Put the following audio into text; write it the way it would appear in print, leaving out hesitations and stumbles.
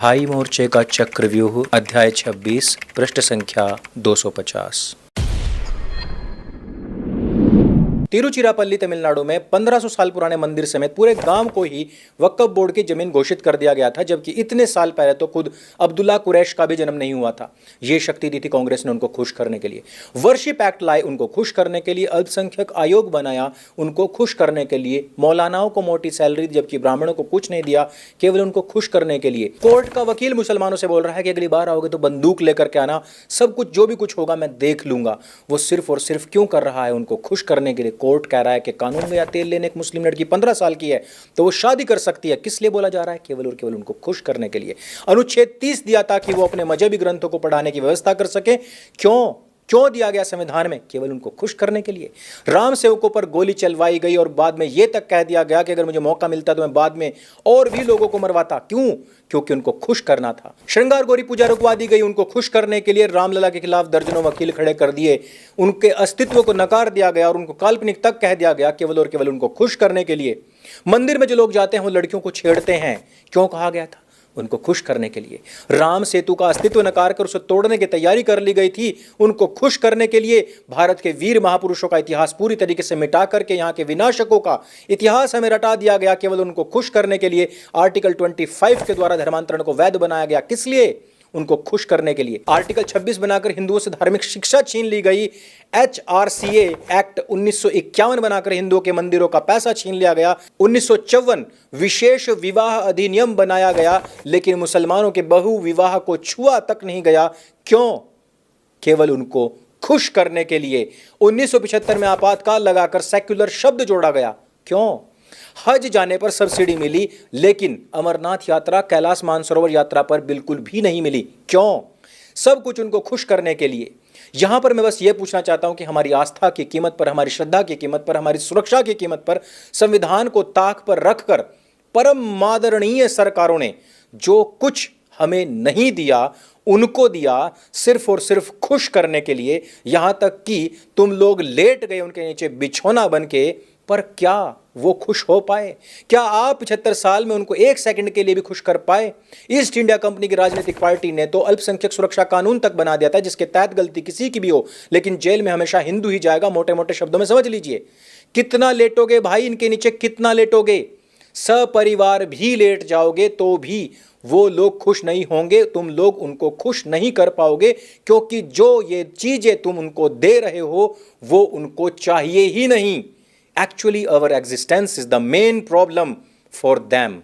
भाई मोर्चे का चक्रव्यूह अध्याय 26 पृष्ठ संख्या 250। तिरुचिरापल्ली तमिलनाडु में 1500 साल पुराने मंदिर समेत पूरे गांव को ही वक्फ बोर्ड की जमीन घोषित कर दिया गया था, जबकि इतने साल पहले तो खुद अब्दुल्ला कुरैश का भी जन्म नहीं हुआ था। यह शक्ति दी थी कांग्रेस ने उनको खुश करने के लिए। वर्शिप एक्ट लाए उनको खुश करने के लिए, अल्पसंख्यक आयोग बनाया उनको खुश करने के लिए, मौलानाओं को मोटी सैलरी दी जबकि ब्राह्मणों को कुछ नहीं दिया, केवल उनको खुश करने के लिए। कोर्ट का वकील मुसलमानों से बोल रहा है कि अगली बार आओगे तो बंदूक लेकर के आना, सब कुछ जो भी कुछ होगा मैं देख लूंगा। वो सिर्फ और सिर्फ क्यों कर रहा है? उनको खुश करने के लिए। कोर्ट कह रहा है कि कानून में या तेल लेने एक मुस्लिम लड़की 15 साल की है तो वो शादी कर सकती है। किस लिए बोला जा रहा है? केवल और केवल उनको खुश करने के लिए। अनुच्छेद 30 दिया ताकि वो अपने मजहबी ग्रंथों को पढ़ाने की व्यवस्था कर सके। क्यों दिया गया संविधान में? केवल उनको खुश करने के लिए। राम सेवकों पर गोली चलवाई गई और बाद में यह तक कह दिया गया कि अगर मुझे मौका मिलता तो मैं बाद में और भी लोगों को मरवाता। क्यों? क्योंकि उनको खुश करना था। श्रृंगार गौरी पूजा रुकवा दी गई उनको खुश करने के लिए। रामलला के खिलाफ दर्जनों वकील खड़े कर दिए, उनके अस्तित्व को नकार दिया गया और उनको काल्पनिक तक कह दिया गया, केवल और केवल उनको खुश करने के लिए। मंदिर में जो लोग जाते हैं वो लड़कियों को छेड़ते हैं, क्यों कहा गया था? उनको खुश करने के लिए। राम सेतु का अस्तित्व नकार कर उसे तोड़ने की तैयारी कर ली गई थी, उनको खुश करने के लिए। भारत के वीर महापुरुषों का इतिहास पूरी तरीके से मिटा करके यहां के विनाशकों का इतिहास हमें रटा दिया गया, केवल उनको खुश करने के लिए। आर्टिकल 25 के द्वारा धर्मांतरण को वैध बनाया गया, किस लिए? उनको खुश करने के लिए। आर्टिकल 26 बनाकर हिंदुओं से धार्मिक शिक्षा छीन ली गई। HRCA एक्ट 1951 बनाकर हिंदुओं के मंदिरों का पैसा छीन लिया गया। 1954 विशेष विवाह अधिनियम बनाया गया, लेकिन मुसलमानों के बहु विवाह को छुआ तक नहीं गया। क्यों? केवल उनको खुश करने के लिए। 1975 में आपातकाल लगाकर सेक्युलर शब्द जोड़ा गया। क्यों? हज जाने पर सब्सिडी मिली, लेकिन अमरनाथ यात्रा, कैलाश मानसरोवर यात्रा पर बिल्कुल भी नहीं मिली। क्यों? सब कुछ उनको खुश करने के लिए। यहां पर मैं बस यह पूछना चाहता हूं कि हमारी आस्था की कीमत पर, हमारी श्रद्धा की कीमत पर, हमारी सुरक्षा की कीमत पर, संविधान को ताक पर रखकर परम आदरणीय सरकारों ने जो कुछ हमें नहीं दिया उनको दिया सिर्फ और सिर्फ खुश करने के लिए। यहां तक कि तुम लोग लेट गए उनके नीचे बिछौना बन के, पर क्या वो खुश हो पाए? क्या आप 75 साल में उनको एक सेकंड के लिए भी खुश कर पाए? ईस्ट इंडिया कंपनी की राजनीतिक पार्टी ने तो अल्पसंख्यक सुरक्षा कानून तक बना दिया था, जिसके तहत गलती किसी की भी हो लेकिन जेल में हमेशा हिंदू ही जाएगा। मोटे मोटे शब्दों में समझ लीजिए। कितना लेटोगे भाई इनके नीचे? कितना लेटोगे? सपरिवार भी लेट जाओगे तो भी वो लोग खुश नहीं होंगे। तुम लोग उनको खुश नहीं कर पाओगे, क्योंकि जो ये चीजें तुम उनको दे रहे हो वो उनको चाहिए ही नहीं। Actually, our existence is the main problem for them.